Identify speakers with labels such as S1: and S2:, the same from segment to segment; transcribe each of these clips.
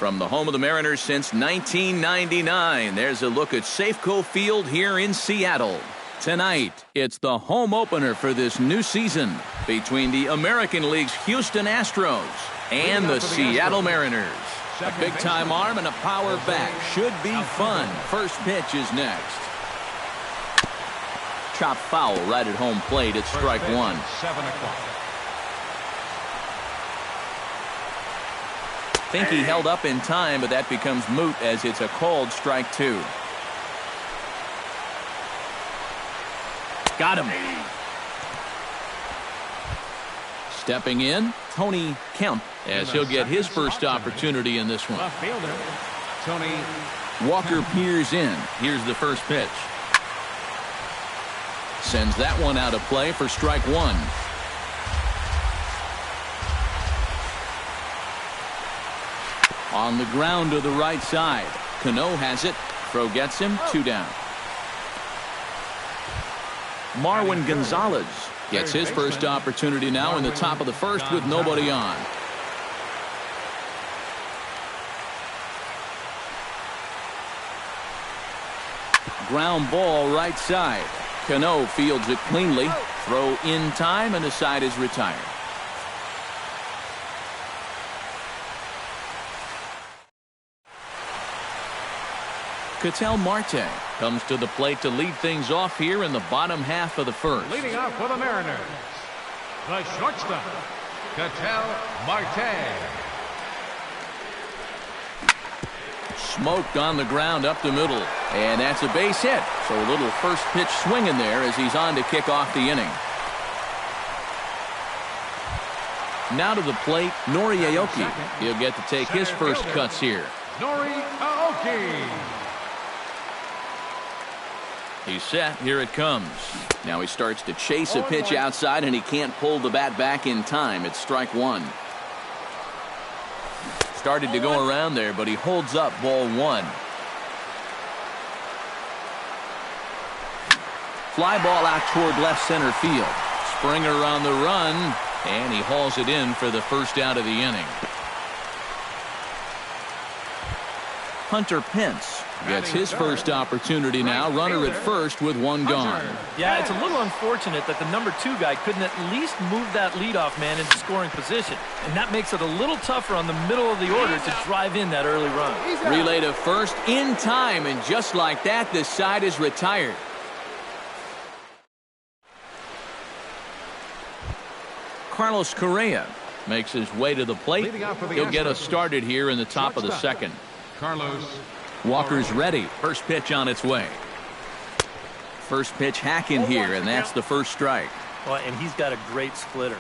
S1: From the home of the Mariners since 1999, there's a look at Safeco Field here in Seattle. Tonight, it's the home opener for this new season between the American League's Houston Astros and the Seattle Mariners. A big-time arm and a power back. Should be fun. First pitch is next. Chop foul right at home plate. It's strike one.
S2: 7 o'clock.
S1: Think he held up in time, but that becomes moot as it's a called strike two. Got him. Stepping in, Tony Kemp, as he'll get his first opportunity in this one.
S2: Tony
S1: Walker peers in. Here's the first pitch. Sends that one out of play for strike one. On the ground to the right side. Cano has it. Throw gets him. 2 down. Marwin Gonzalez gets his first opportunity now in the top of the first with nobody on. Ground ball right side. Cano fields it cleanly. Throw in time and the side is retired. Ketel Marte comes to the plate to lead things off here in the bottom half of the first.
S2: leading off for the Mariners, the shortstop, Ketel Marte.
S1: Smoked on the ground up the middle. And that's a base hit. So a little first pitch swing in there as he's on to kick off the inning. Now to the plate, Nori Aoki. He'll get to take his first cuts here.
S2: Nori Aoki.
S1: He's set. Here it comes. Now he starts to chase a pitch outside, and he can't pull the bat back in time. It's strike one. Started to go around there, but he holds up ball one. Fly ball out toward left center field. Springer on the run, and he hauls it in for the first out of the inning. Hunter Pence gets his first opportunity now. Runner at first with one gone.
S3: Yeah, it's a little unfortunate that the number 2 guy couldn't at least move that leadoff man into scoring position. And that makes it a little tougher on the middle of the order to drive in that early run.
S1: Relay to first in time, and just like that, this side is retired. Carlos Correa makes his way to the plate. He'll get us started here in the top of the second.
S2: Carlos
S1: Walker's ready. First pitch on its way. First pitch hack in here, and that's the first strike.
S3: Well, and he's got a great splitter.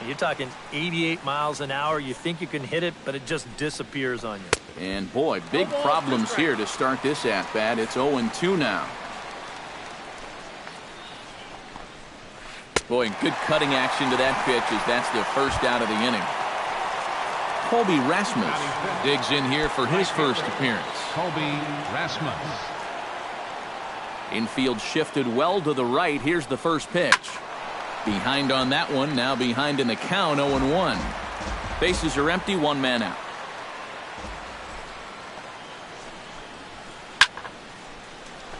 S3: You're talking 88 miles an hour. You think you can hit it, but it just disappears on you.
S1: And boy, big problems here to start this at-bat. It's 0-2 now. Boy, good cutting action to that pitch as that's the first out of the inning. Colby Rasmus digs in here for his first appearance.
S2: Colby Rasmus.
S1: Infield shifted well to the right. Here's the first pitch. Behind on that one. Now behind in the count. 0-1. Bases are empty. One man out.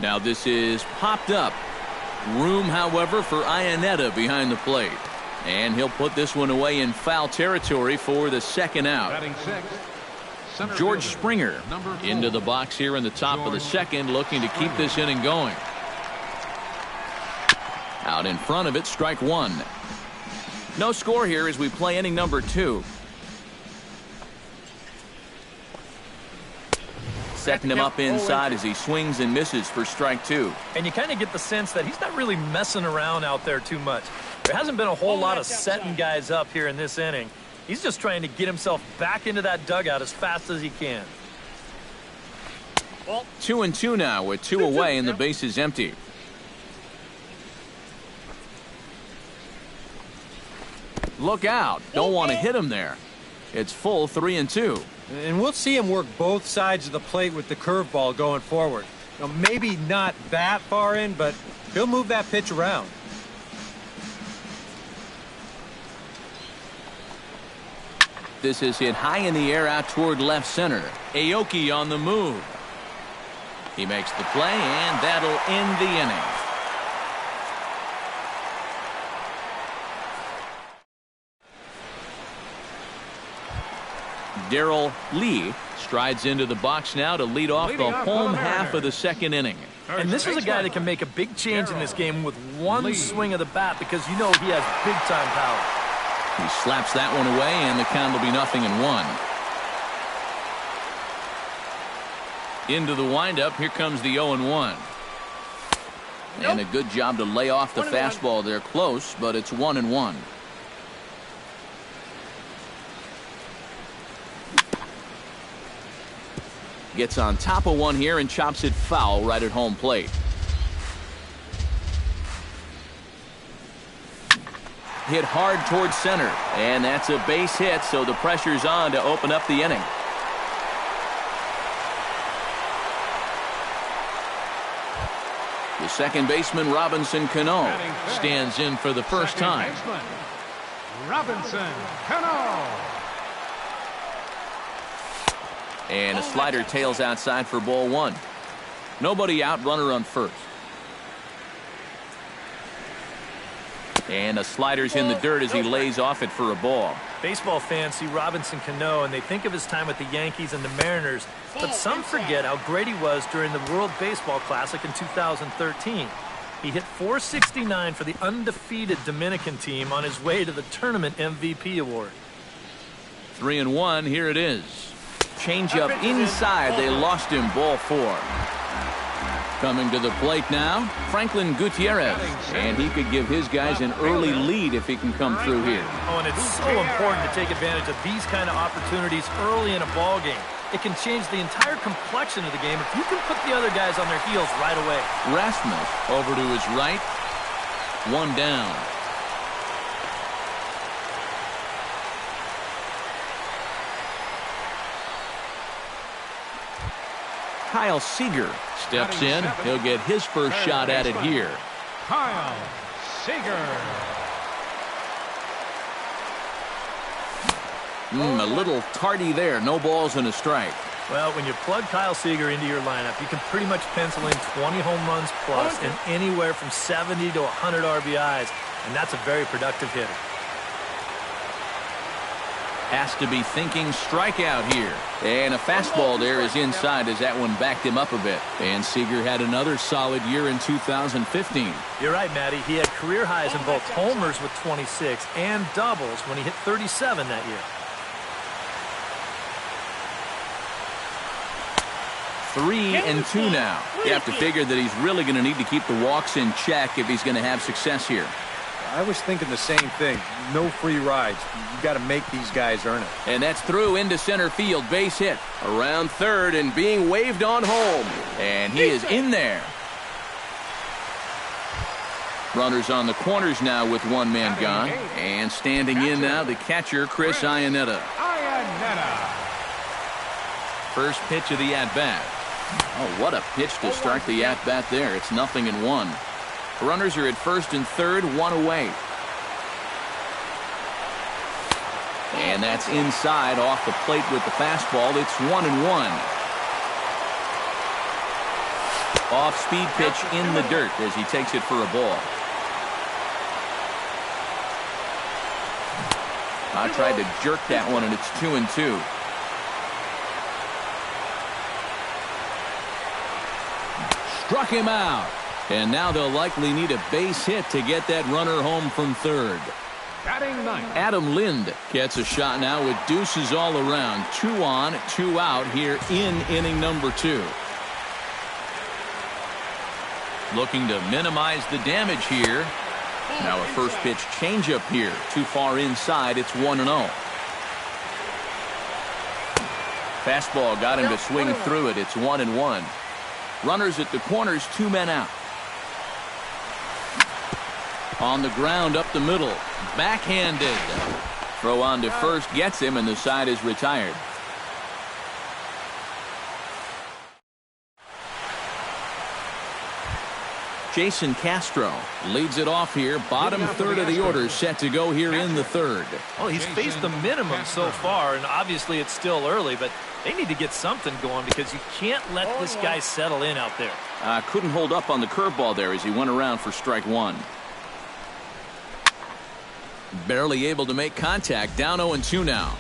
S1: Now this is popped up. Room, however, for Iannetta behind the plate. And he'll put this one away in foul territory for the second out.
S2: Batting sixth,
S1: George Springer into the box here in the top of the second, looking to keep this inning going. Out in front of it, strike one. No score here as we play inning number 2. Setting him up inside as he swings and misses for strike 2.
S3: And you kind of get the sense that he's not really messing around out there too much. There hasn't been a whole lot of setting guys up here in this inning. He's just trying to get himself back into that dugout as fast as he can.
S1: 2-2 now with 2 away and the base is empty. Look out. Don't want to hit him there. It's full 3-2.
S4: And we'll see him work both sides of the plate with the curveball going forward. Maybe not that far in, but he'll move that pitch around.
S1: This is hit high in the air out toward left center. Aoki on the move. He makes the play, and that'll end the inning. Darrell Lee strides into the box now to lead off the home half of the second inning.
S3: And this is a guy that can make a big change in this game with one swing of the bat, because you know he has big-time power.
S1: He slaps that one away, and the count will be 0-1. Into the windup, here comes the 0-1. And a good job to lay off the fastball there close, but it's 1-1. Gets on top of one here and chops it foul right at home plate. Hit hard towards center, and that's a base hit, so the pressure's on to open up the inning. The second baseman, Robinson Cano, stands in for the first time.
S2: Robinson Cano.
S1: And a slider tails outside for ball one. Nobody out, runner on first. And a slider's in the dirt as he lays off it for a ball.
S3: Baseball fans see Robinson Cano and they think of his time with the Yankees and the Mariners, but some forget how great he was during the World Baseball Classic in 2013. He hit .469 for the undefeated Dominican team on his way to the tournament MVP award.
S1: 3-1, here it is. Changeup inside, they lost him, ball four. Coming to the plate now, Franklin Gutierrez, and he could give his guys an early lead if he can come through here.
S3: Oh, and it's so important to take advantage of these kind of opportunities early in a ball game. It can change the entire complexion of the game if you can put the other guys on their heels right away.
S1: Rasmus over to his right, one down. Kyle Seager steps in. He'll get his first shot at it here.
S2: Kyle Seager.
S3: Oh,
S1: A little tardy there. No balls and a strike.
S3: Well, when you plug Kyle Seager into your lineup, you can pretty much pencil in 20 home runs plus and anywhere from 70 to 100 RBIs, and that's a very productive hitter.
S1: Has to be thinking strikeout here. And a fastball there is inside as that one backed him up a bit. And Seager had another solid year in 2015.
S3: You're right, Matty. He had career highs in both homers with 26 and doubles when he hit 37 that year.
S1: 3-2 now. You have to figure that he's really going to need to keep the walks in check if he's going to have success here.
S4: I was thinking the same thing. No free rides. You got to make these guys earn it.
S1: And that's through into center field. Base hit. Around third and being waved on home. And he is in there. Runners on the corners now with one man gone. And standing in now, the catcher, Chris Iannetta. First pitch of the at-bat. Oh, what a pitch to start the at-bat there. It's 0-1. Runners are at first and third, one away. And that's inside off the plate with the fastball. It's 1-1. Off-speed pitch in the dirt as he takes it for a ball. I tried to jerk that one, and it's 2-2. Struck him out. And now they'll likely need a base hit to get that runner home from third. Adam Lind gets a shot now with deuces all around. 2 on, 2 out here in inning number 2. Looking to minimize the damage here. Now a first pitch changeup here. Too far inside. It's 1-0. Fastball got him to swing through it. It's 1-1. Runners at the corners, 2 men out. On the ground up the middle. Backhanded. Throw on to first gets him, and the side is retired. Jason Castro leads it off here. Bottom third of the order set to go here in the third.
S3: Well, he's faced the minimum so far, and obviously it's still early, but they need to get something going because you can't let this guy settle in out there.
S1: Couldn't hold up on the curveball there as he went around for strike one. Barely able to make contact. Down 0-2 now.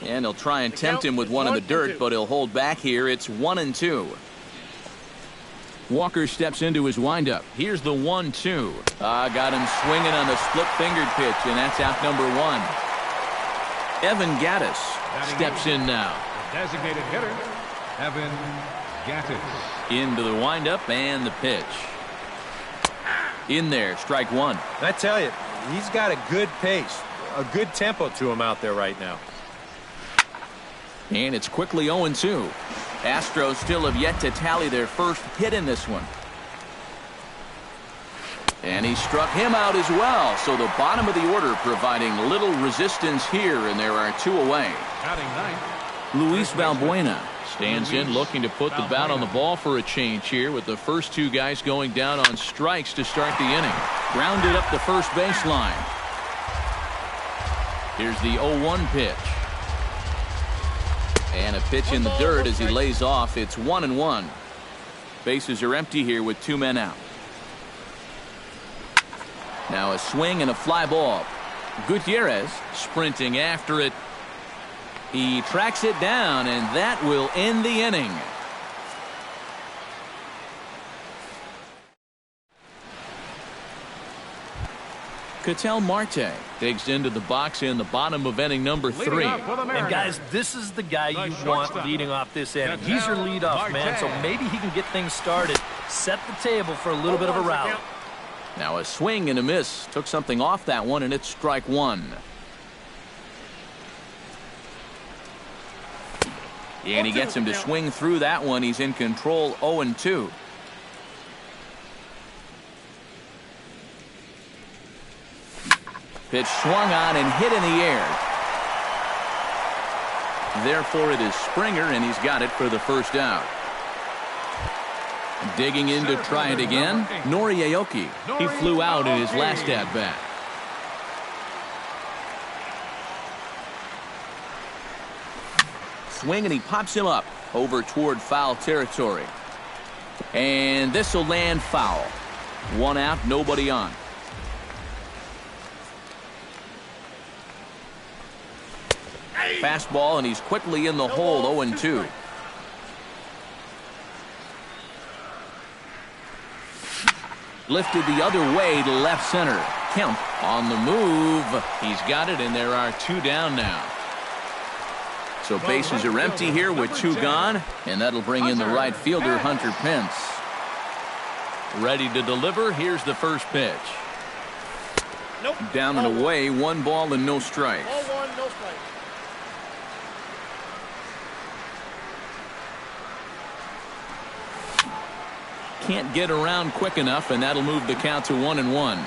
S1: And he'll try and tempt him with one in the dirt, but he'll hold back here. It's 1-2. Walker steps into his windup. Here's the 1-2. Got him swinging on the split-fingered pitch, and that's out number one. Evan Gattis steps in now.
S2: The designated hitter, Evan Gattis.
S1: Into the windup and the pitch. In there, strike one.
S4: I tell you, he's got a good pace, a good tempo to him out there right now.
S1: And it's quickly 0-2. Astros still have yet to tally their first hit in this one. And he struck him out as well. So the bottom of the order providing little resistance here, and there are two away. Luis Valbuena stands in looking to put the bat on the ball for a change here with the first two guys going down on strikes to start the inning. Grounded up the first baseline. Here's the 0-1 pitch. And a pitch in the dirt as he lays off. It's 1-1. Bases are empty here with two men out. Now a swing and a fly ball. Gutierrez sprinting after it. He tracks it down, and that will end the inning. Ketel Marte digs into the box in the bottom of inning number 3.
S3: And guys, this is the guy you want leading off this inning. He's your leadoff man, so maybe he can get things started, set the table for a little bit of a rally.
S1: Now a swing and a miss. Took something off that one, and it's strike one. And he gets him to swing through that one. He's in control. 0-2. Pitch swung on and hit in the air. Therefore, it is Springer, and he's got it for the first out. Digging in to try it again, Nori Aoki. He flew out in his last at-bat. Swing, and he pops him up over toward foul territory. And this will land foul. One out, nobody on. Fastball, and he's quickly in the hole. 0-2. Lifted the other way to left center. Kemp on the move. He's got it, and there are two down now. So bases are empty here with two gone, and that'll bring in the right fielder, Hunter Pence. Ready to deliver. Here's the first pitch. Down and away, 1 ball and no strike.
S5: Ball 1, no strike.
S1: Can't get around quick enough, and that'll move the count to 1-1.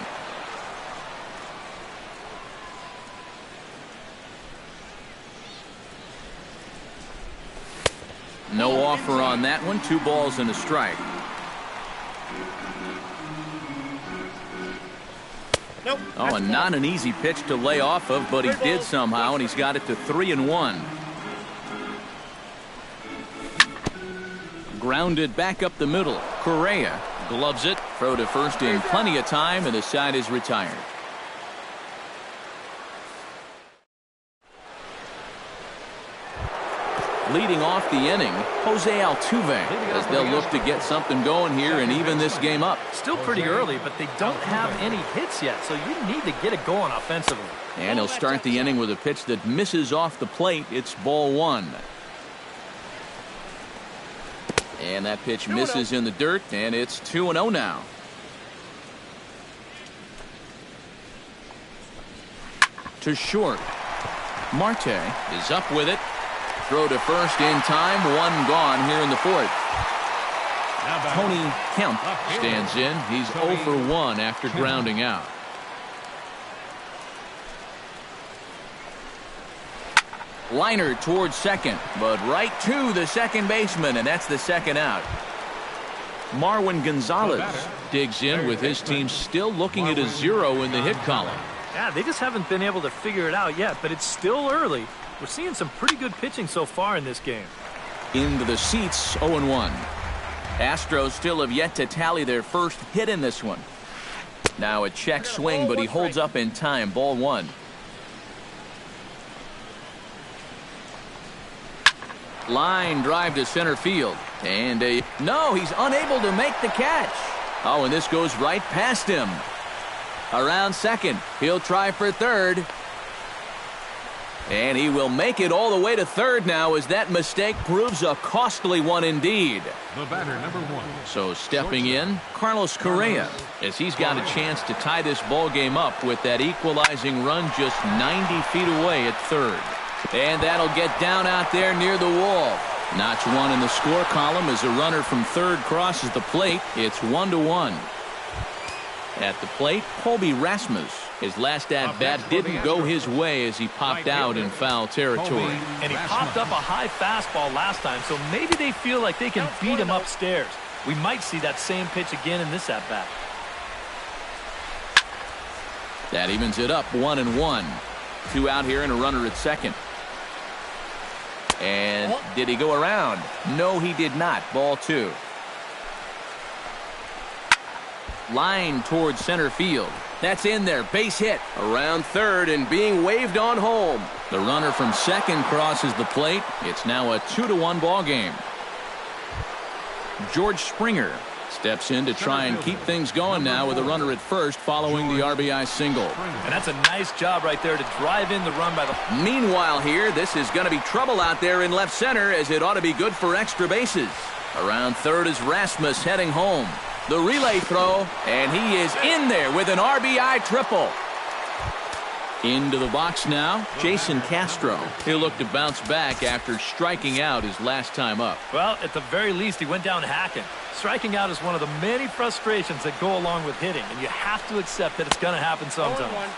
S1: No offer on that one. 2 balls and a strike.
S5: Nope.
S1: Oh, and not an easy pitch to lay off of, but he did somehow, and he's got it to 3-1. Grounded back up the middle. Correa gloves it. Throw to first in plenty of time, and the side is retired. Leading off the inning, Jose Altuve, as they'll look to get something going here and even this game up.
S3: Still pretty early, but they don't have any hits yet, so you need to get it going offensively.
S1: And he'll start the inning with a pitch that misses off the plate. It's ball 1. And that pitch misses in the dirt, and it's 2-0 now. To short. Marte is up with it. Throw to first in time. 1 gone here in the 4th. Tony Kemp stands in. He's 0 for 1 after grounding out. Liner towards second, but right to the second baseman, and that's the second out. Marwin Gonzalez digs in with his team still looking at a 0 in the hit column.
S3: Yeah, they just haven't been able to figure it out yet, but it's still early. We're seeing some pretty good pitching so far in this game.
S1: Into the seats, 0-1. Astros still have yet to tally their first hit in this one. Now a check swing, but he holds up in time. Ball 1. Line drive to center field. And no, he's unable to make the catch. Oh, and this goes right past him. Around second. He'll try for third. And he will make it all the way to third now, as that mistake proves a costly one indeed.
S2: The batter, number 1.
S1: So stepping in, Carlos Correa, as he's got a chance to tie this ball game up with that equalizing run just 90 feet away at third. And that'll get down out there near the wall. Notch 1 in the score column as a runner from third crosses the plate. It's 1-1. At the plate, Colby Rasmus. His last at-bat didn't go his way as he popped out in foul territory.
S3: And he popped up a high fastball last time, so maybe they feel like they can beat him upstairs. We might see that same pitch again in this at-bat.
S1: That evens it up, 1-1. 2 out here and a runner at second. And did he go around? No, he did not. Ball 2. Line towards center field. That's in there. Base hit. Around third and being waved on home. The runner from second crosses the plate. It's now a 2-1 ball game. George Springer steps in to try and keep things going now with a runner at first following the RBI single.
S3: And that's a nice job right there to drive in the run by the...
S1: Meanwhile here, this is going to be trouble out there in left center, as it ought to be good for extra bases. Around third is Rasmus heading home. The relay throw, and he is in there with an RBI triple. Into the box now, Jason Castro. He'll look to bounce back after striking out his last time up.
S3: Well, at the very least, he went down hacking. Striking out is one of the many frustrations that go along with hitting, and you have to accept that it's going to happen sometime.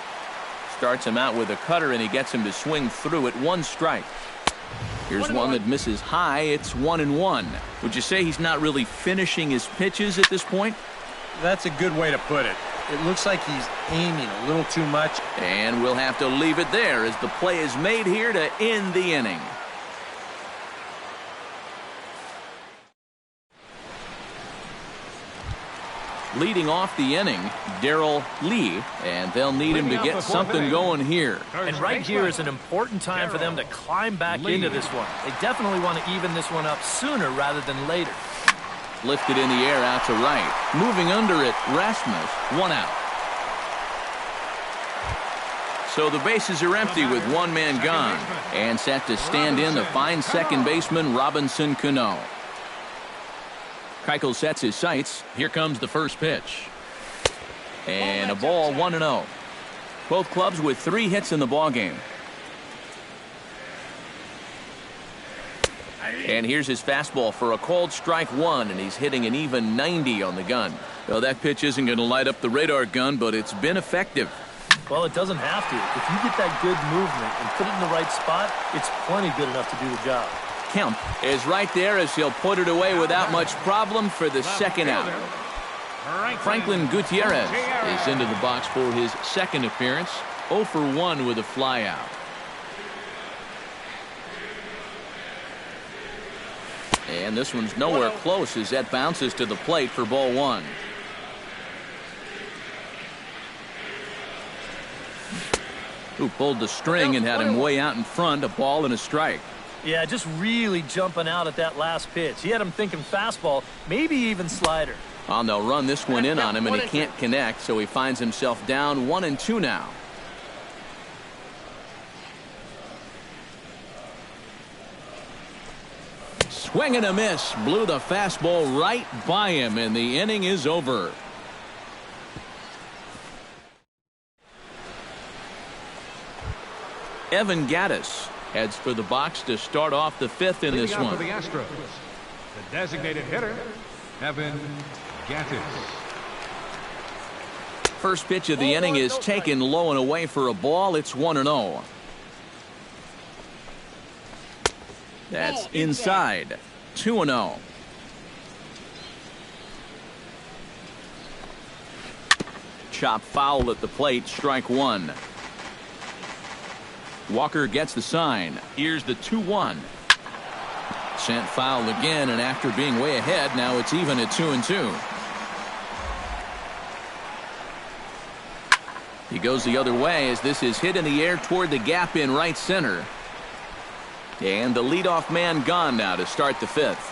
S1: Starts him out with a cutter, and he gets him to swing through at 1 strike. Here's one that misses high. It's 1-1. Would you say he's not really finishing his pitches at this point?
S4: That's a good way to put it. It looks like he's aiming a little too much.
S1: And we'll have to leave it there as the play is made here to end the inning. Leading off the inning, Darrell Lee, and they'll need him to get something going here.
S3: And right here is an important time for them to climb back into this one. They definitely want to even this one up sooner rather than later.
S1: Lifted in the air out to right. Moving under it, Rasmus, 1 out. So the bases are empty with 1 man gone. And set to stand in the fine second baseman, Robinson Cano. Keuchel sets his sights. Here comes the first pitch. And a ball, 1-0. Both clubs with 3 hits in the ballgame. And here's his fastball for a called strike 1, and he's hitting an even 90 on the gun. Well, that pitch isn't going to light up the radar gun, but it's been effective.
S3: Well, it doesn't have to. If you get that good movement and put it in the right spot, it's plenty good enough to do the job.
S1: Kemp is right there as he'll put it away without much problem for the second out. Franklin Gutierrez is into the box for his second appearance. 0 for 1 with a flyout. And this one's nowhere close as that bounces to the plate for ball 1. Who pulled the string and had him way out in front, a ball and a strike.
S3: Yeah, just really jumping out at that last pitch. He had him thinking fastball, maybe even slider.
S1: Oh, they'll run this one in on him, and he can't connect, so he finds himself down 1-2 now. Swing and a miss. Blew the fastball right by him, and the inning is over. Evan Gattis heads for the box to start off the 5th in this one.
S2: For the Astros, the designated hitter, Evan Gattis.
S1: First pitch of the inning is taken low and away for a ball. It's 1-0. That's inside. 2-0. Chop foul at the plate, strike one. Walker gets the sign. Here's the 2-1. Sent foul again, and after being way ahead, now it's even at 2-2. He goes the other way as this is hit in the air toward the gap in right center. And the leadoff man gone now to start the fifth.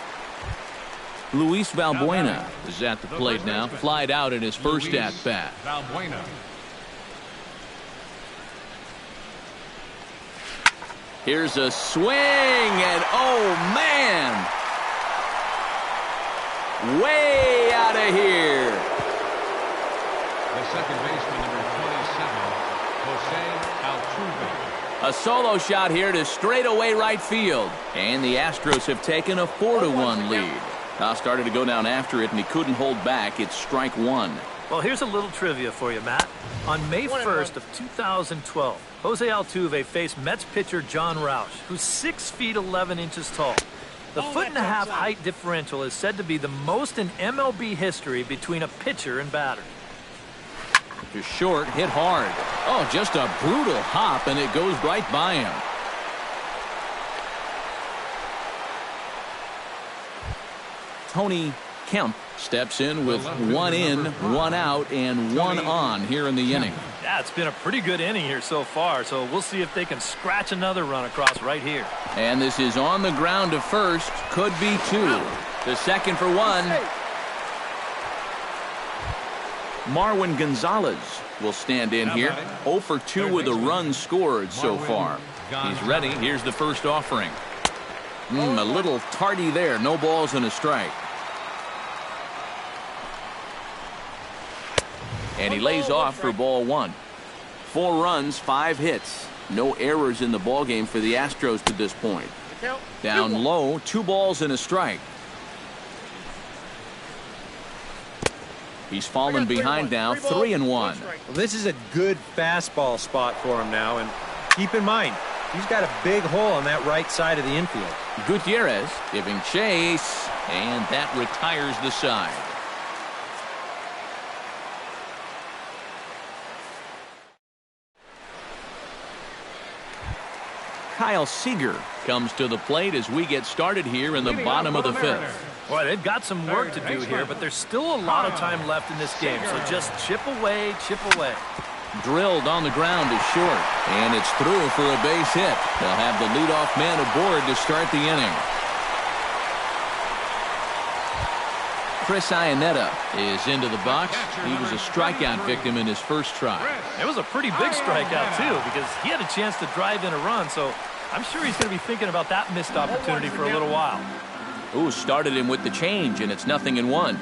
S1: Luis Valbuena is at the plate now. Flied out in his first at-bat.
S2: Valbuena.
S1: Here's a swing, and oh man! Way out of here.
S2: The second baseman, number 27, Jose Altuve.
S1: A solo shot here to straightaway right field. And the Astros have taken a 4-1 lead. Kyle started to go down after it, and he couldn't hold back. It's strike one.
S3: Well, here's a little trivia for you, Matt. On May 1st of 2012, Jose Altuve faced Mets pitcher John Roush, who's 6 feet 11 inches tall. The foot-and-a-half height differential is said to be the most in MLB history between a pitcher and batter.
S1: Just short, hit hard. Oh, just a brutal hop, and it goes right by him. Tony Kemp steps in with 1 in, 1 out, and 1 on here in the inning.
S3: Yeah, it's been a pretty good inning here so far, so we'll see if they can scratch another run across right here.
S1: And this is on the ground to first. Could be 2. The second for 1. Marwin Gonzalez will stand in here. 0 for 2 with a run scored so far. He's ready. Here's the first offering. A little tardy there. No balls and a strike. And he lays off for ball 1. 4 runs, 5 hits. No errors in the ballgame for the Astros to this point. Down low, 2 balls and a strike. He's fallen behind now, 3-1.
S4: Well, this is a good fastball spot for him now, and keep in mind, he's got a big hole on that right side of the infield.
S1: Gutierrez giving chase, and that retires the side. Kyle Seager comes to the plate as we get started here in the bottom of the fifth.
S3: Boy, they've got some work to do here, but there's still a lot of time left in this game, so just chip away, chip away.
S1: Drilled on the ground to short, and it's through for a base hit. They'll have the leadoff man aboard to start the inning. Chris Iannetta is into the box. He was a strikeout victim in his first try.
S3: It was a pretty big strikeout, too, because he had a chance to drive in a run, so I'm sure he's going to be thinking about that missed opportunity for a little while.
S1: Ooh, started him with the change, and it's 0-1.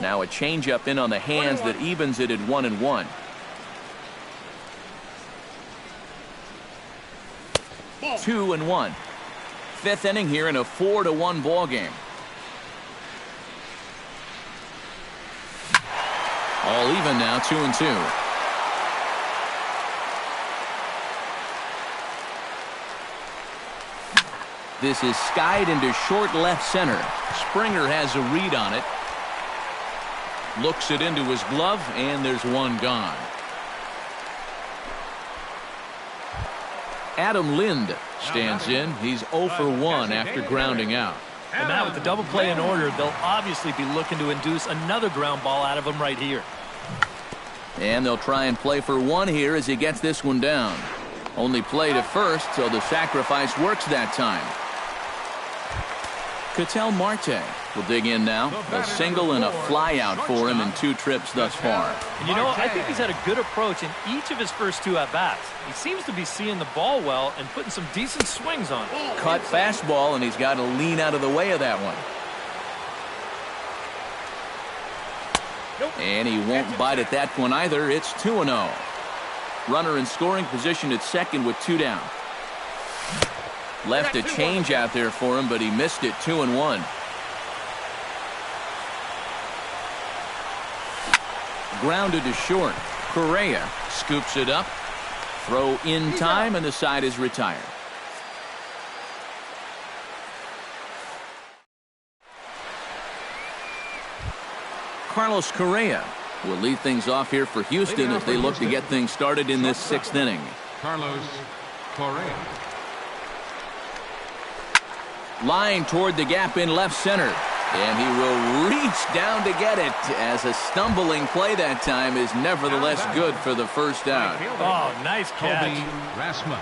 S1: Now a changeup in on the hands that evens it at 1-1. Two and 1. Fifth inning here in a 4-1 ball game. All even now, 2-2. This is skied into short left center. Springer has a read on it. Looks it into his glove, and there's one gone. Adam Lind stands in. He's 0 for 1 after grounding out.
S3: And now with the double play in order, they'll obviously be looking to induce another ground ball out of him right here.
S1: And they'll try and play for 1 here as he gets this one down. Only play to first, so the sacrifice works that time. Ketel Marte will dig in now. A single and a fly out for him in 2 trips thus far.
S3: And you know, I think he's had a good approach in each of his first 2 at-bats. He seems to be seeing the ball well and putting some decent swings on it.
S1: Cut fastball, and he's got to lean out of the way of that one. And he won't bite at that one either. It's 2-0. Runner in scoring position at second with 2 down. Left a change out there for him, but he missed it. 2-1. Grounded to short. Correa scoops it up. Throw in time, and the side is retired. Carlos Correa will lead things off here for Houston as they look to get things started in this 6th inning.
S2: Carlos Correa.
S1: Line toward the gap in left center. And he will reach down to get it, as a stumbling play that time is nevertheless good for the first out.
S3: Oh, nice catch.
S2: Rasmus.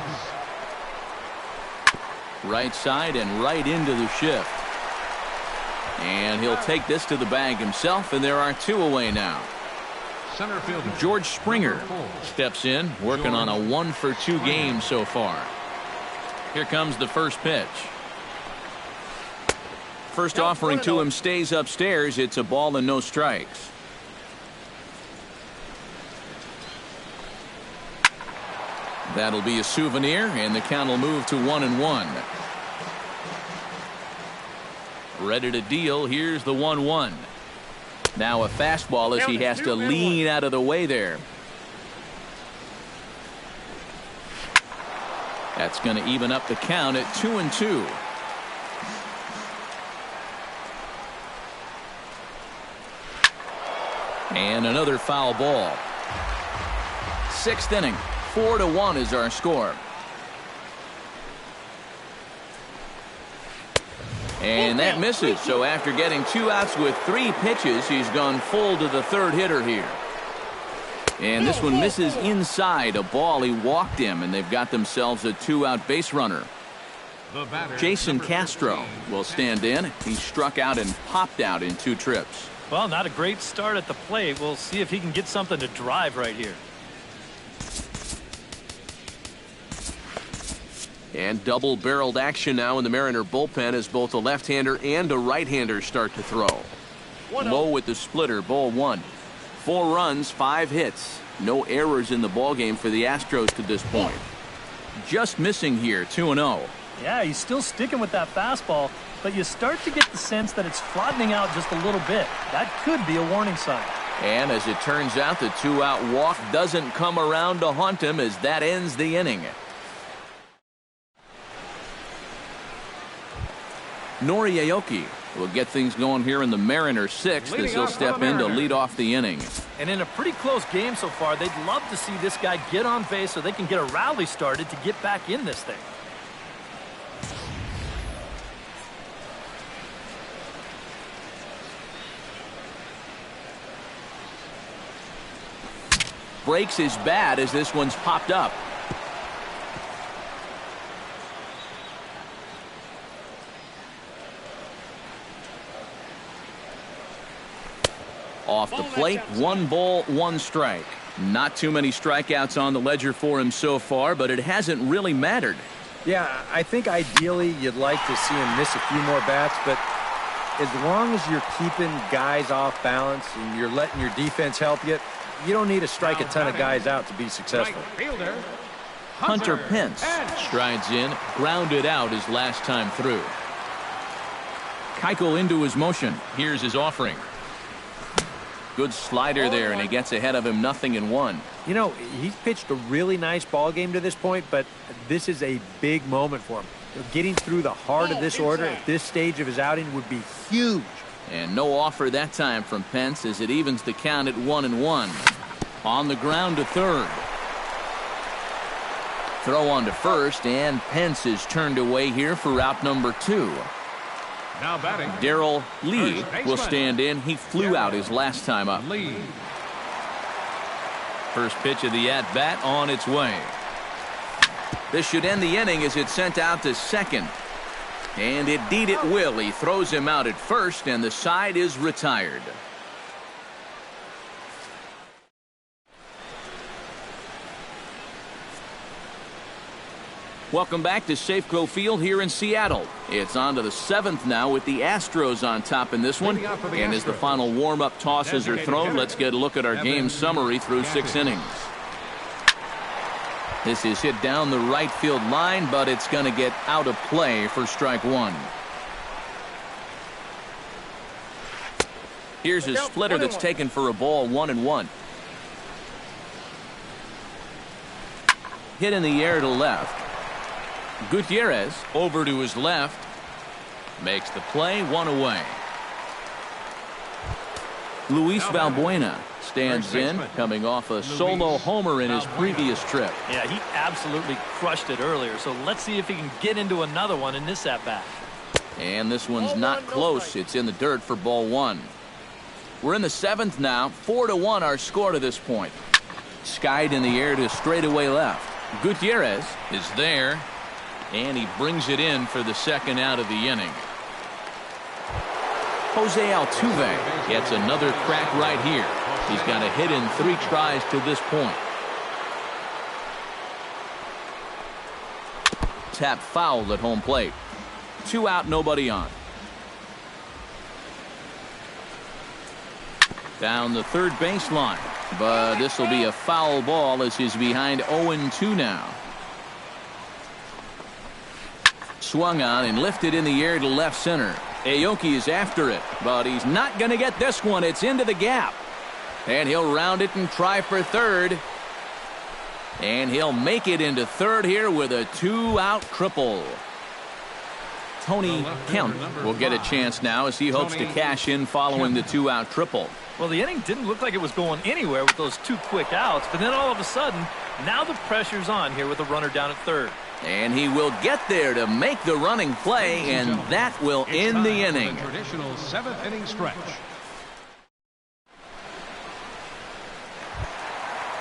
S1: Right side and right into the shift. And he'll take this to the bag himself, and there are 2 away now.
S2: Center fielder
S1: George Springer steps in, working on a 1-for-2 game so far. Here comes the first pitch. First offering to him stays upstairs. It's a ball and no strikes. That'll be a souvenir, and the count will move to 1-1. Ready to deal. Here's the 1-1. Now a fastball as he has to lean out of the way there. That's going to even up the count at 2-2. And another foul ball. 6th inning. 4-1 is our score. And that misses. So after getting 2 outs with 3 pitches, he's gone full to the 3rd hitter here. And this one misses inside. A ball. He walked him, and they've got themselves a 2-out base runner. Jason Castro will stand in. He struck out and popped out in 2 trips.
S3: Well, not a great start at the plate. We'll see if he can get something to drive right here.
S1: And double-barreled action now in the Mariner bullpen as both a left-hander and a right-hander start to throw. Low with the splitter, ball 1. 4 runs, 5 hits. No errors in the ballgame for the Astros to this point. Just missing here, 2-0.
S3: Yeah, he's still sticking with that fastball, but you start to get the sense that it's flattening out just a little bit. That could be a warning sign.
S1: And as it turns out, the 2-out walk doesn't come around to haunt him as that ends the inning. Nori Aoki will get things going here in the Mariners 6th as he'll step in to lead off the inning.
S3: And in a pretty close game so far, they'd love to see this guy get on base so they can get a rally started to get back in this thing.
S1: Breaks his bat as this one's popped up. Off the plate, 1 ball, 1 strike. Not too many strikeouts on the ledger for him so far, but it hasn't really mattered.
S4: Yeah, I think ideally you'd like to see him miss a few more bats, but as long as you're keeping guys off balance and you're letting your defense help you, you don't need to strike a ton of guys out to be successful.
S1: Hunter Pence strides in, grounded out his last time through. Keuchel into his motion. Here's his offering. Good slider there, and he gets ahead of him 0-1.
S4: You know, he's pitched a really nice ball game to this point, but this is a big moment for him. Getting through the heart of this order at this stage of his outing would be huge.
S1: And no offer that time from Pence as it evens the count at 1-1. On the ground to third. Throw on to first, and Pence is turned away here for out number 2.
S2: Now batting,
S1: Darrell Lee will stand in. He flew out his last time up. First pitch of the at-bat on its way. This should end the inning as it's sent out to second. And indeed it will. He throws him out at first, and the side is retired. Welcome back to Safeco Field here in Seattle. It's on to the 7th now with the Astros on top in this one. And as the final warm-up tosses are thrown, let's get a look at our game summary through 6 innings. This is hit down the right field line, but it's going to get out of play for strike 1. Here's his splitter that's taken for a ball, 1-1. hit in the air to left. Gutierrez over to his left. Makes the play, one away. Luis Valbuena stands in, coming off a solo homer in his previous trip.
S3: Yeah, he absolutely crushed it earlier, so let's see if he can get into another one in this at-bat.
S1: And this one's not close. It's in the dirt for ball one. We're in the seventh now. 4-1 our score to this point. Skied in the air to straightaway left. Gutierrez is there, and he brings it in for the second out of the inning. Jose Altuve gets another crack right here. He's got a hit in 3 tries to this point. Tap fouled at home plate. 2 out, nobody on. Down the third baseline, but this will be a foul ball as he's behind 0-2 now. Swung on and lifted in the air to left center. Aoki is after it, but he's not going to get this one. It's into the gap. And he'll round it and try for third. And he'll make it into third here with a 2-out triple. Tony Kemp will get a chance now as he hopes to cash in following the 2-out triple.
S3: Well, the inning didn't look like it was going anywhere with those 2 quick outs, but then all of a sudden, now the pressure's on here with a runner down at third.
S1: And he will get there to make the running play, and that will end the inning.
S2: Traditional 7th inning stretch.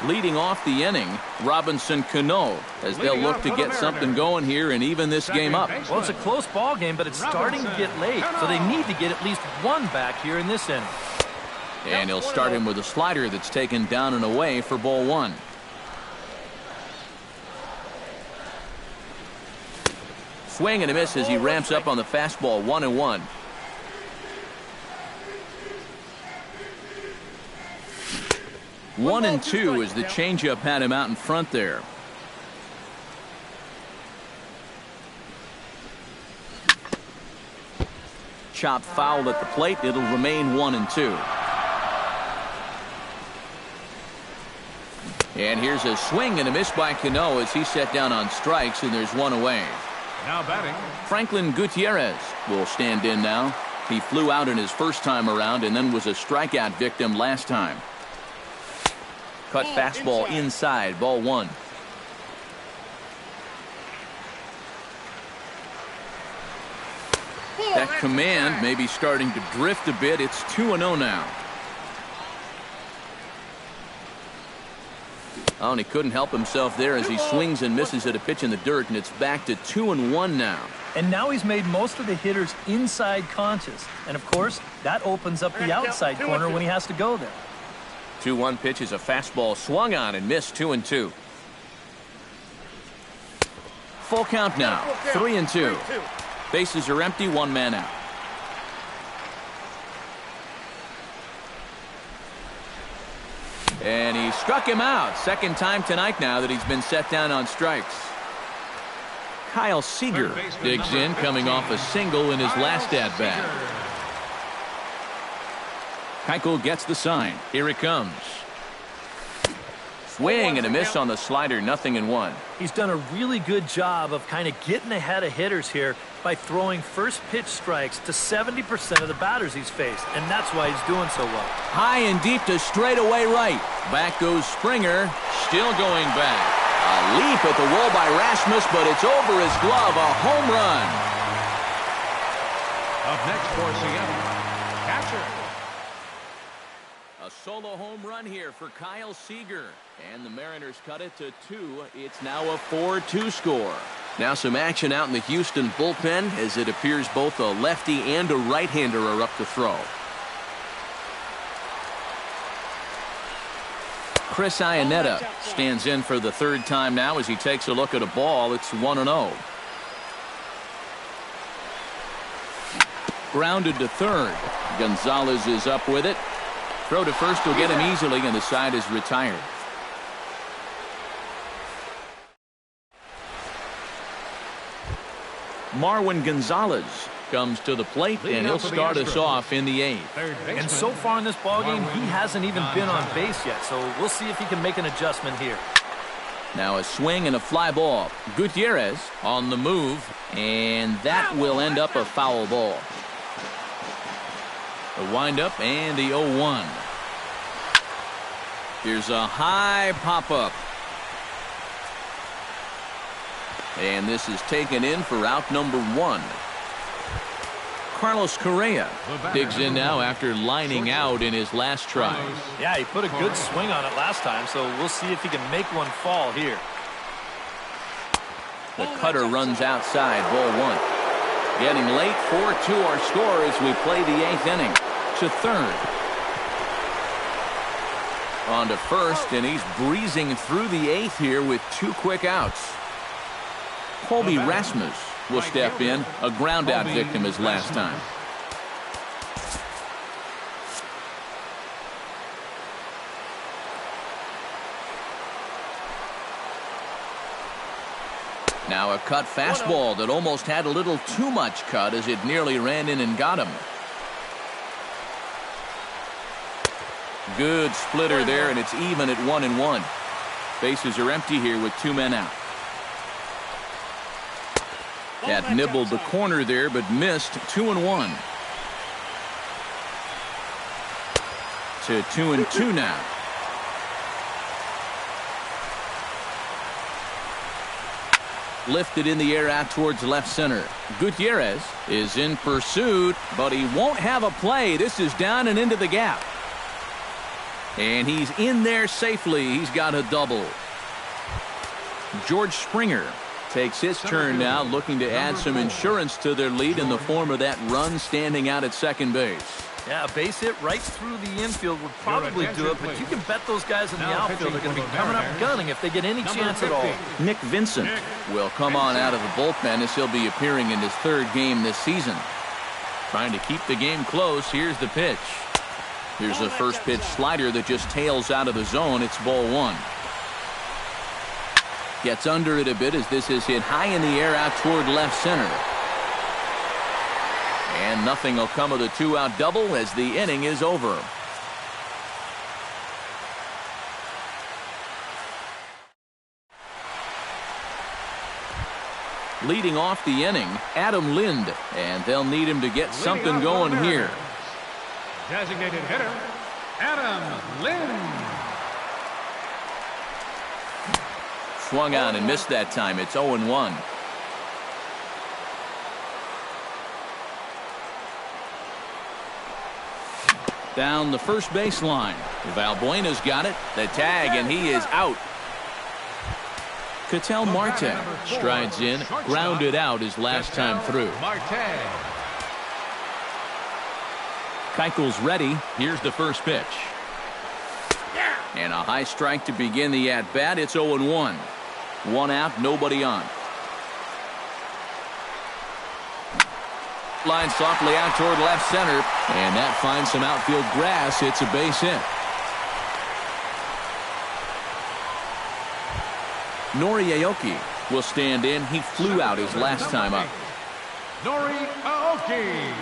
S1: Leading off the inning, Robinson Cano, as they'll look to get something going here and even this game up.
S3: Well, it's a close ball game, but it's starting to get late, so they need to get at least one back here in this inning.
S1: And he'll start him with a slider that's taken down and away for ball one. Swing and a miss as he ramps up on the fastball. 1-1. One and two as the changeup had him out in front there. Chop foul at the plate. It'll remain 1-2. And here's a swing and a miss by Cano as he's set down on strikes, and there's one away.
S2: Now batting,
S1: Franklin Gutierrez will stand in now. He flew out in his first time around and then was a strikeout victim last time. Cut fastball inside, ball one. That command may be starting to drift a bit. It's 2-0 now. Oh, and he couldn't help himself there as he swings and misses at a pitch in the dirt, and it's back to 2-1 now.
S3: And now he's made most of the hitters inside conscious. And, of course, that opens up the outside corner when he has to go there.
S1: 2-1 pitch is a fastball swung on and missed. 2-2. Full count now. 3-2. Bases are empty. One man out. And he struck him out. Second time tonight now that he's been set down on strikes. Kyle Seager digs in, coming off a single in his last at-bat. Keuchel gets the sign. Here it comes. Swing and a miss on the slider. 0-1.
S3: He's done a really good job of kind of getting ahead of hitters here by throwing first pitch strikes to 70% of the batters he's faced, and that's why he's doing so well.
S1: High and deep to straightaway right. Back goes Springer, still going back. A leap at the wall by Rasmus, but it's over his glove. A home run.
S2: up next for Seattle, catcher.
S1: A solo home run here for Kyle Seager. And the Mariners cut it to 2. It's now a 4-2 score. Now some action out in the Houston bullpen as it appears both a lefty and a right-hander are up to throw. Chris Iannetta stands in for the third time now as he takes a look at a ball. It's 1-0. Grounded to third. Gonzalez is up with it. Throw to first will get him easily, and the side is retired. Marwin Gonzalez comes to the plate, and he'll start us off in the 8th.
S3: And so far in this ballgame, he hasn't even been on base yet, so we'll see if he can make an adjustment here.
S1: Now a swing and a fly ball. Gutierrez on the move, and that will end up a foul ball. The windup and the 0-1. Here's a high pop-up. And this is taken in for out number 1. Carlos Correa digs in now after lining out in his last try.
S3: Yeah, he put a good swing on it last time, so we'll see if he can make one fall here.
S1: The cutter runs outside, ball 1. Getting late, 4-2 our score as we play the 8th inning. To third. On to first, and he's breezing through the 8th here with 2 quick outs. Colby Rasmus will step in, a ground-out victim his last time. Now a cut fastball that almost had a little too much cut as it nearly ran in and got him. Good splitter there, and it's even at 1-1. Bases are empty here with 2 men out. That nibbled the corner there, but missed. 2-1. To 2-2 now. Lifted in the air out towards left center. Gutierrez is in pursuit, but he won't have a play. This is down and into the gap. And he's in there safely. He's got a double. George Springer takes his turn now, looking to add some insurance to their lead in the form of that run standing out at second base.
S3: Yeah, a base hit right through the infield would probably do it, but you can bet those guys in the outfield are going to be coming up gunning if they get any chance at all.
S1: Nick Vincent will come on out of the bullpen as he'll be appearing in his 3rd game this season. Trying to keep the game close. Here's the pitch. Here's a first pitch slider that just tails out of the zone. It's ball 1. Gets under it a bit as this is hit high in the air out toward left center. And nothing will come of the 2-out double as the inning is over. Leading off the inning, Adam Lind, and they'll need him to get something going here.
S2: Designated hitter, Adam Lind.
S1: Swung on and missed that time. It's 0-1. Down the first baseline. Valbuena's got it. The tag, and he is out. Ketel Marte strides in, grounded out his last time through. Keuchel's ready. Here's the first pitch. And a high strike to begin the at-bat. It's 0-1. 1 out, nobody on. Line softly out toward left center, and that finds some outfield grass. It's a base hit. Nori Aoki will stand in. He flew out his last time up.
S2: Nori Aoki.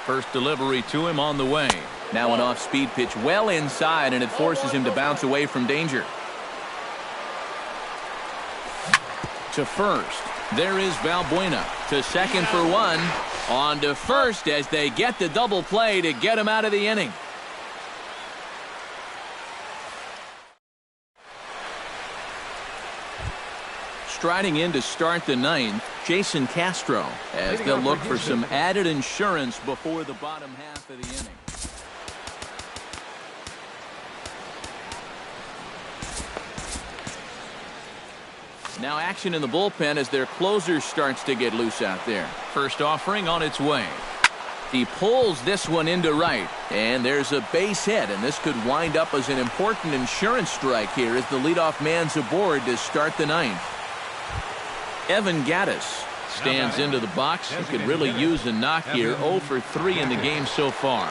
S1: First delivery to him on the way. Now an off-speed pitch well inside, and it forces him to bounce away from danger. To first. There is Valbuena. To second for 1. On to first as they get the double play to get him out of the inning. Striding in to start the 9th, Jason Castro, as they'll look for some added insurance before the bottom half of the inning. Now action in the bullpen as their closer starts to get loose out there. First offering on its way. He pulls this one into right, and there's a base hit, and this could wind up as an important insurance strike here as the leadoff man's aboard to start the 9th. Evan Gattis stands into the box. He could really use a knock here. 0 for 3 in the game so far.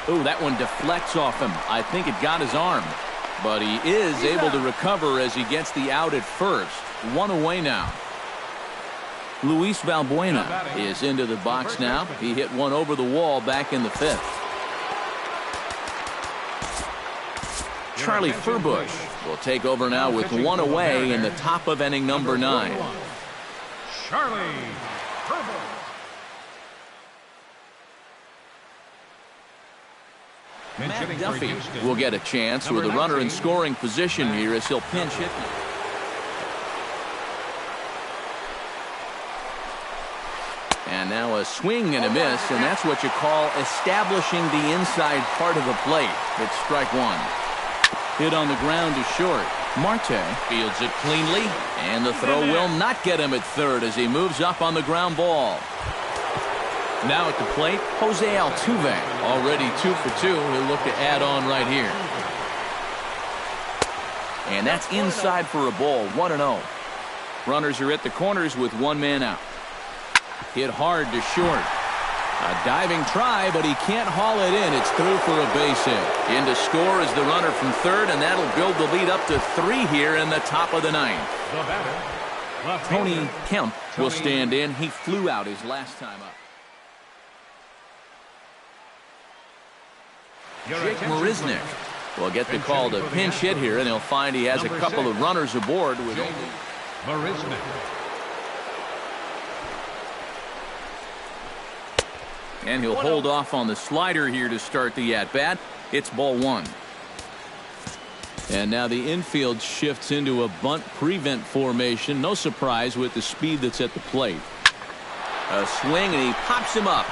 S1: Oh, that one deflects off him. I think it got his arm. But he is able to recover as he gets the out at first. 1 away now. Luis Valbuena is into the box now. He hit one over the wall back in the 5th. Charlie Furbush will take over now with one away in the top of inning number 9.
S2: Charlie Furbush.
S1: Matt Duffy will get a chance with a runner in scoring position here as he'll pinch hit. And now a swing and a miss, and that's what you call establishing the inside part of the plate. It's strike 1. Hit on the ground to short. Marte fields it cleanly, and the throw will not get him at third as he moves up on the ground ball. Now at the plate, Jose Altuve, already 2 for 2. He'll look to add on right here. And that's inside for a ball, 1-0. Runners are at the corners with one man out. Hit hard to short. A diving try, but he can't haul it in. It's through for a base hit. In to score is the runner from third, and that'll build the lead up to 3 here in the top of the 9th. Tony Kemp will stand in. He flew out his last time up. Jake Marisnick will get the call to pinch hit here, and he'll find he has a couple of runners aboard with only
S2: Marisnick.
S1: And he'll hold off on the slider here to start the at-bat. It's ball 1. And now the infield shifts into a bunt prevent formation. No surprise with the speed that's at the plate. A swing, and he pops him up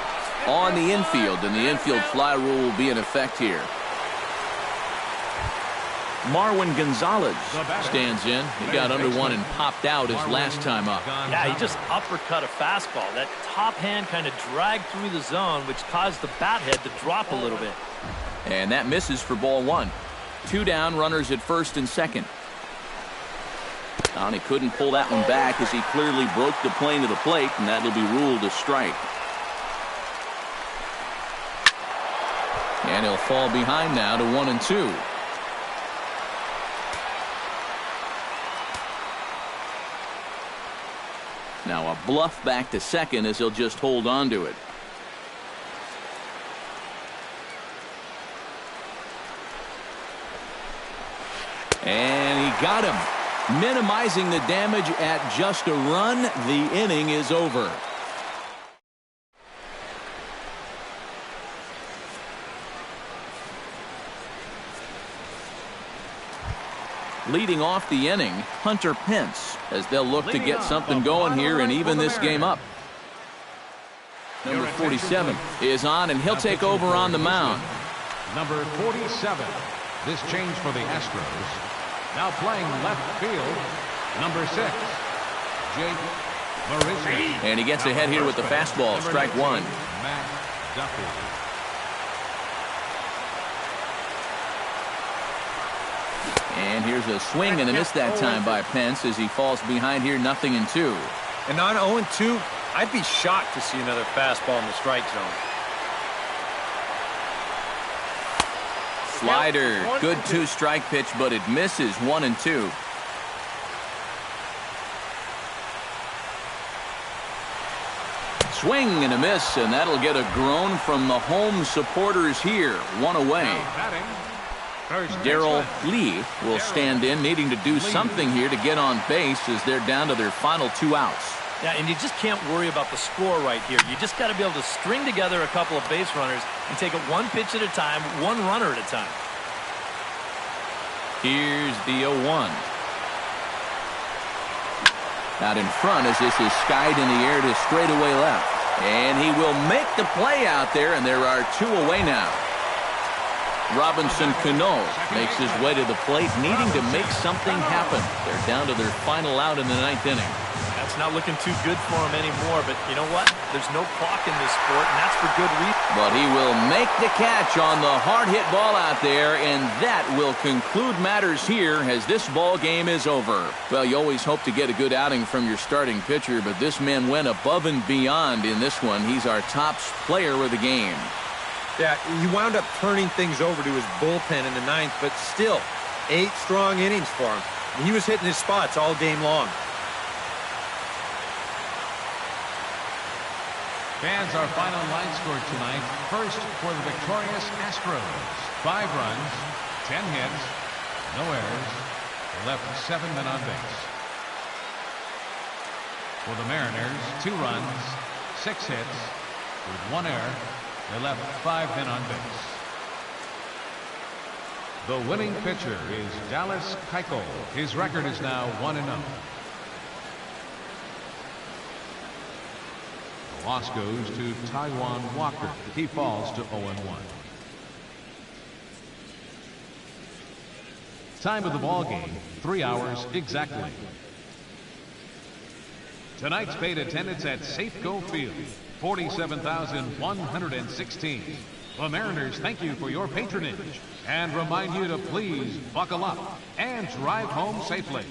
S1: on the infield, and the infield fly rule will be in effect here. Marwin Gonzalez stands in. He got under one and popped out his last time up.
S3: Yeah, he just uppercut a fastball. That top hand kind of dragged through the zone, which caused the bat head to drop a little bit.
S1: And that misses for ball 1. 2 down, runners at first and second. And he couldn't pull that one back as he clearly broke the plane of the plate, and that'll be ruled a strike. And he'll fall behind now to 1-2. Now a bluff back to second as he'll just hold on to it. And he got him. Minimizing the damage at just a run. The inning is over. Leading off the inning, Hunter Pence, as they'll look to get something going here and even this game up. Number 47 is on, and he'll take over on the mound.
S2: Number 47. This change for the Astros. Now playing left field, number 6, Jake Marisnick.
S1: And he gets ahead here with the fastball, strike 1.
S2: Matt Duffy.
S1: And here's a swing and a miss that time by Pence as he falls behind here, 0-2.
S4: And on 0-2, I'd be shocked to see another fastball in the strike zone.
S1: Slider, good 2-strike pitch, but it misses, 1-2. Swing and a miss, and that'll get a groan from the home supporters here. 1 away. Darrell Lee will stand in, needing to do something here to get on base as they're down to their final 2 outs.
S3: Yeah, and you just can't worry about the score right here. You just got to be able to string together a couple of base runners and take it one pitch at a time, one runner at a time.
S1: Here's the 0-1. Out in front as this is skied in the air to straightaway left. And he will make the play out there, and there are 2 away now. Robinson Cano makes his way to the plate, needing to make something happen. They're down to their final out in the 9th inning.
S3: That's not looking too good for him anymore, but you know what? There's no clock in this sport, and that's for good reason.
S1: But he will make the catch on the hard-hit ball out there, and that will conclude matters here as this ball game is over. Well, you always hope to get a good outing from your starting pitcher, but this man went above and beyond in this one. He's our top player of the game.
S4: Yeah, he wound up turning things over to his bullpen in the 9th, but still, 8 strong innings for him. He was hitting his spots all game long.
S2: Fans, our final line score tonight. First for the victorious Astros. 5 runs, 10 hits, no errors. They left 7 men on base. For the Mariners, 2 runs, 6 hits, with 1 error. They left 5 men on base. The winning pitcher is Dallas Keuchel. His record is now 1-0. The loss goes to Taijuan Walker. He falls to 0-1. Time of the ball game, 3 hours exactly. Tonight's paid attendance at Safeco Field, 47,116. The Mariners thank you for your patronage and remind you to please buckle up and drive home safely.